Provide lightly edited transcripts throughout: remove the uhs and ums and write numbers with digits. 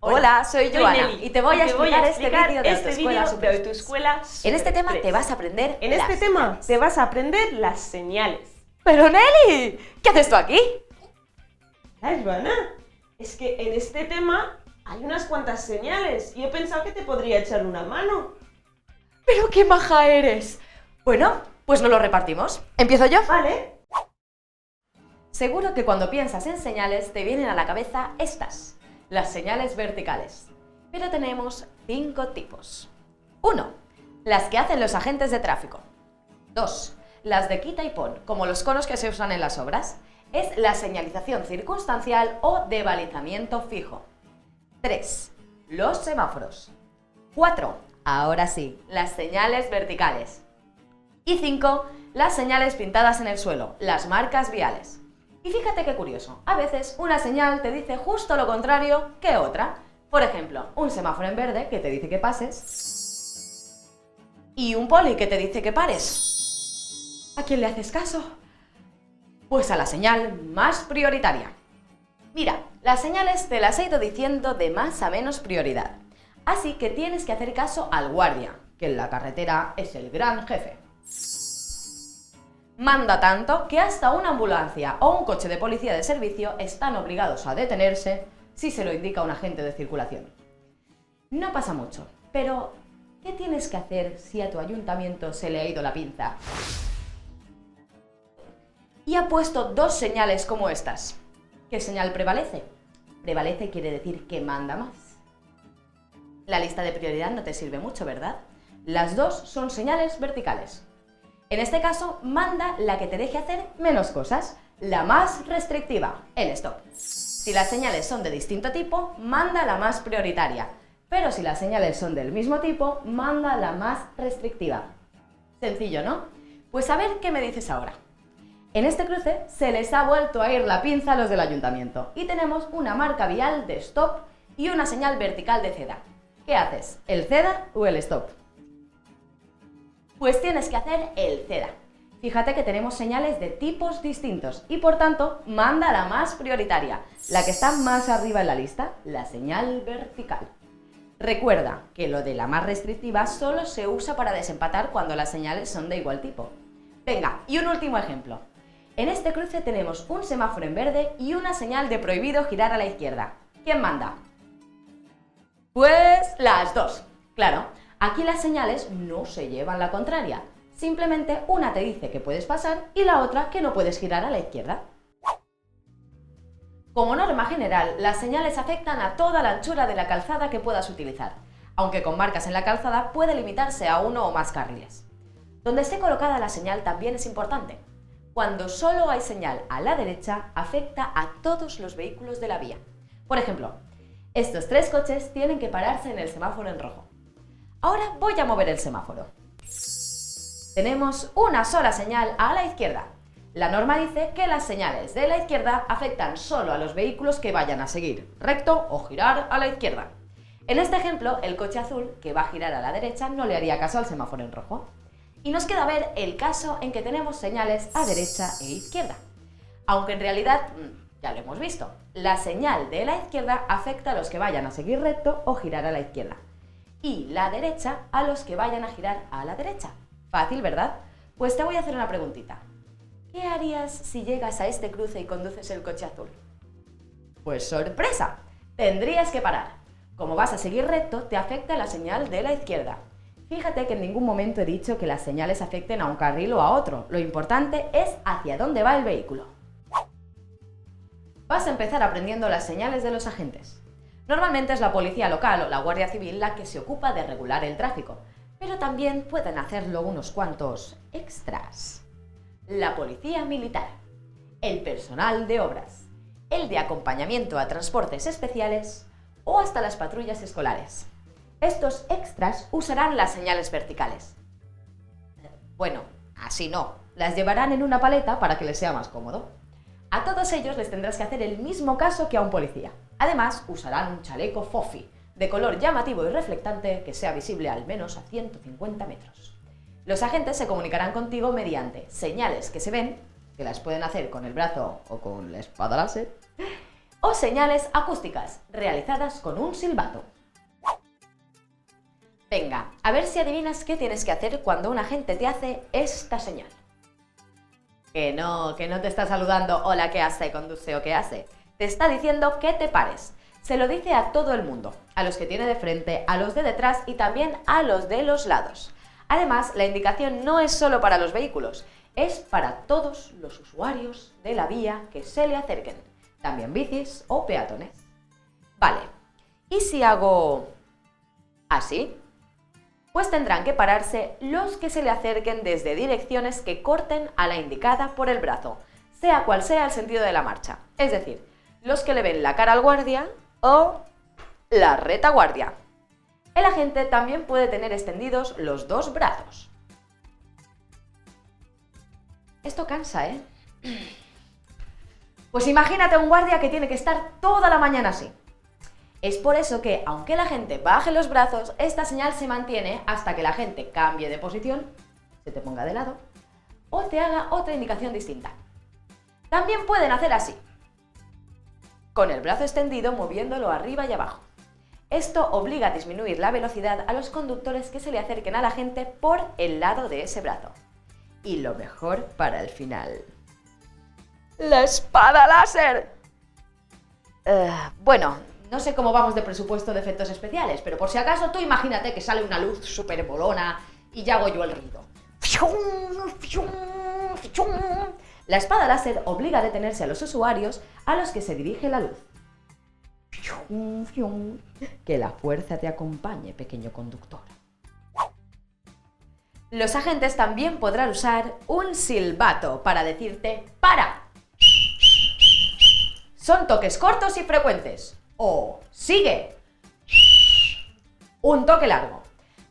Hola, soy Joana Nelly, y te voy a explicar este vídeo de este vídeo de autoescuela En este tema Super te vas a 3. aprender En este las tema señales. te vas a aprender las señales. Pero Nelly, ¿qué haces tú aquí? ¿Sabes, Joana? Es que en este tema hay unas cuantas señales y he pensado que te podría echar una mano. Pero qué maja eres. Bueno, pues nos lo repartimos. ¿Empiezo yo? ¿Vale? Seguro que cuando piensas en señales te vienen a la cabeza estas, las señales verticales. Pero tenemos 5 tipos. 1. Las que hacen los agentes de tráfico. 2. Las de quita y pon, como los conos que se usan en las obras. Es la señalización circunstancial o de balizamiento fijo. 3. Los semáforos. 4. Ahora sí, las señales verticales. Y 5. Las señales pintadas en el suelo, las marcas viales. Y fíjate qué curioso, a veces una señal te dice justo lo contrario que otra. Por ejemplo, un semáforo en verde que te dice que pases y un poli que te dice que pares. ¿A quién le haces caso? Pues a la señal más prioritaria. Mira, las señales te las he ido diciendo de más a menos prioridad. Así que tienes que hacer caso al guardia, que en la carretera es el gran jefe. Manda tanto que hasta una ambulancia o un coche de policía de servicio están obligados a detenerse si se lo indica un agente de circulación. No pasa mucho, pero ¿qué tienes que hacer si a tu ayuntamiento se le ha ido la pinza? Y ha puesto 2 señales como estas. ¿Qué señal prevalece? Prevalece quiere decir que manda más. La lista de prioridad no te sirve mucho, ¿verdad? Las 2 son señales verticales. En este caso, manda la que te deje hacer menos cosas, la más restrictiva, el stop. Si las señales son de distinto tipo, manda la más prioritaria, pero si las señales son del mismo tipo, manda la más restrictiva. Sencillo, ¿no? Pues a ver qué me dices ahora. En este cruce se les ha vuelto a ir la pinza a los del ayuntamiento y tenemos una marca vial de stop y una señal vertical de ceda. ¿Qué haces? ¿El ceda o el stop? Pues tienes que hacer el ceda. Fíjate que tenemos señales de tipos distintos y por tanto manda la más prioritaria, la que está más arriba en la lista, la señal vertical. Recuerda que lo de la más restrictiva solo se usa para desempatar cuando las señales son de igual tipo. Venga, y un último ejemplo. En este cruce tenemos un semáforo en verde y una señal de prohibido girar a la izquierda. ¿Quién manda? Pues las 2. Claro, aquí las señales no se llevan la contraria. Simplemente una te dice que puedes pasar y la otra que no puedes girar a la izquierda. Como norma general, las señales afectan a toda la anchura de la calzada que puedas utilizar, aunque con marcas en la calzada puede limitarse a 1 o más carriles. Donde esté colocada la señal también es importante. Cuando solo hay señal a la derecha, afecta a todos los vehículos de la vía. Por ejemplo, estos 3 coches tienen que pararse en el semáforo en rojo. Ahora voy a mover el semáforo. Tenemos una sola señal a la izquierda. La norma dice que las señales de la izquierda afectan solo a los vehículos que vayan a seguir recto o girar a la izquierda. En este ejemplo, el coche azul, que va a girar a la derecha, no le haría caso al semáforo en rojo. Y nos queda ver el caso en que tenemos señales a derecha e izquierda. Aunque en realidad, ya lo hemos visto, la señal de la izquierda afecta a los que vayan a seguir recto o girar a la izquierda. Y la derecha a los que vayan a girar a la derecha. Fácil, ¿verdad? Pues te voy a hacer una preguntita. ¿Qué harías si llegas a este cruce y conduces el coche azul? Pues sorpresa, tendrías que parar. Como vas a seguir recto, te afecta la señal de la izquierda. Fíjate que en ningún momento he dicho que las señales afecten a un carril o a otro. Lo importante es hacia dónde va el vehículo. Vas a empezar aprendiendo las señales de los agentes. Normalmente es la policía local o la Guardia Civil la que se ocupa de regular el tráfico, pero también pueden hacerlo unos cuantos extras. La policía militar, el personal de obras, el de acompañamiento a transportes especiales o hasta las patrullas escolares. Estos extras usarán las señales verticales. Bueno, así no, las llevarán en una paleta para que les sea más cómodo. A todos ellos les tendrás que hacer el mismo caso que a un policía. Además, usarán un chaleco fofi, de color llamativo y reflectante que sea visible al menos a 150 metros. Los agentes se comunicarán contigo mediante señales que se ven, que las pueden hacer con el brazo o con la espada láser, o señales acústicas realizadas con un silbato. Venga, a ver si adivinas qué tienes que hacer cuando un agente te hace esta señal. Que no te está saludando, hola, ¿qué hace? Conduce o ¿qué hace? Te está diciendo que te pares. Se lo dice a todo el mundo, a los que tiene de frente, a los de detrás y también a los de los lados. Además, la indicación no es solo para los vehículos, es para todos los usuarios de la vía que se le acerquen, también bicis o peatones. Vale, ¿y si hago así? Pues tendrán que pararse los que se le acerquen desde direcciones que corten a la indicada por el brazo, sea cual sea el sentido de la marcha, es decir, los que le ven la cara al guardia o la retaguardia. El agente también puede tener extendidos los dos brazos. Esto cansa, ¿eh? Pues imagínate a un guardia que tiene que estar toda la mañana así. Es por eso que, aunque la gente baje los brazos, esta señal se mantiene hasta que la gente cambie de posición, se te ponga de lado, o te haga otra indicación distinta. También pueden hacer así, con el brazo extendido moviéndolo arriba y abajo. Esto obliga a disminuir la velocidad a los conductores que se le acerquen a la gente por el lado de ese brazo. Y lo mejor para el final. ¡La espada láser! Bueno, no sé cómo vamos de presupuesto de efectos especiales, pero por si acaso tú imagínate que sale una luz súper molona y ya hago yo el ruido. La espada láser obliga a detenerse a los usuarios a los que se dirige la luz. Que la fuerza te acompañe, pequeño conductor. Los agentes también podrán usar un silbato para decirte ¡para! Son toques cortos y frecuentes. O ¡sigue! Un toque largo.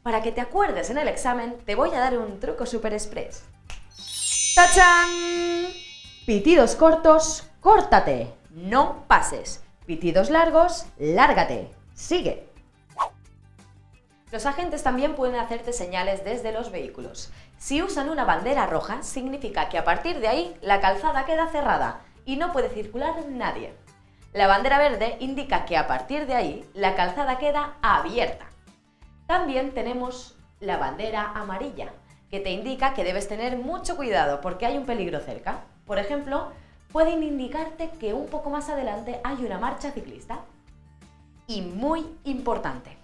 Para que te acuerdes en el examen, te voy a dar un truco super express. ¡Tachán! Pitidos cortos, córtate, no pases. Pitidos largos, lárgate, sigue. Los agentes también pueden hacerte señales desde los vehículos. Si usan una bandera roja, significa que a partir de ahí la calzada queda cerrada y no puede circular nadie. La bandera verde indica que a partir de ahí la calzada queda abierta. También tenemos la bandera amarilla, que te indica que debes tener mucho cuidado porque hay un peligro cerca. Por ejemplo, pueden indicarte que un poco más adelante hay una marcha ciclista. Y muy importante,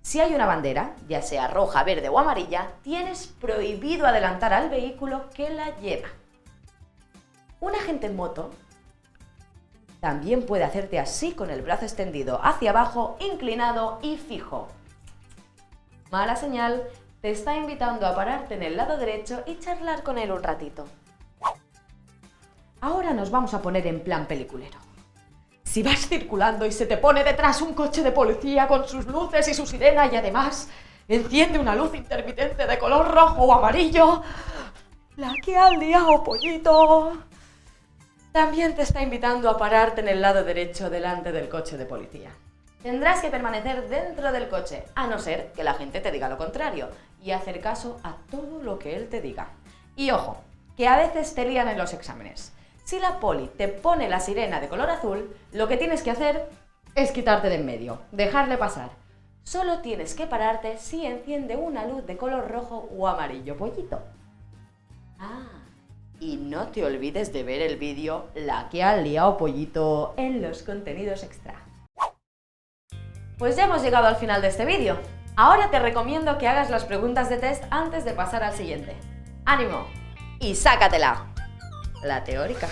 si hay una bandera, ya sea roja, verde o amarilla, tienes prohibido adelantar al vehículo que la lleva. Un agente en moto también puede hacerte así con el brazo extendido hacia abajo, inclinado y fijo. Mala señal, te está invitando a pararte en el lado derecho y charlar con él un ratito. Ahora nos vamos a poner en plan peliculero. Si vas circulando y se te pone detrás un coche de policía con sus luces y su sirena y además enciende una luz intermitente de color rojo o amarillo, la que ha liado, pollito. También te está invitando a pararte en el lado derecho delante del coche de policía. Tendrás que permanecer dentro del coche, a no ser que la gente te diga lo contrario, y hacer caso a todo lo que él te diga. Y ojo, que a veces te lían en los exámenes. Si la poli te pone la sirena de color azul, lo que tienes que hacer es quitarte de en medio, dejarle pasar. Solo tienes que pararte si enciende una luz de color rojo o amarillo, pollito. Y no te olvides de ver el vídeo La que ha liado, pollito en los contenidos extra. Pues ya hemos llegado al final de este vídeo. Ahora te recomiendo que hagas las preguntas de test antes de pasar al siguiente. ¡Ánimo! Y sácatela. La teórica.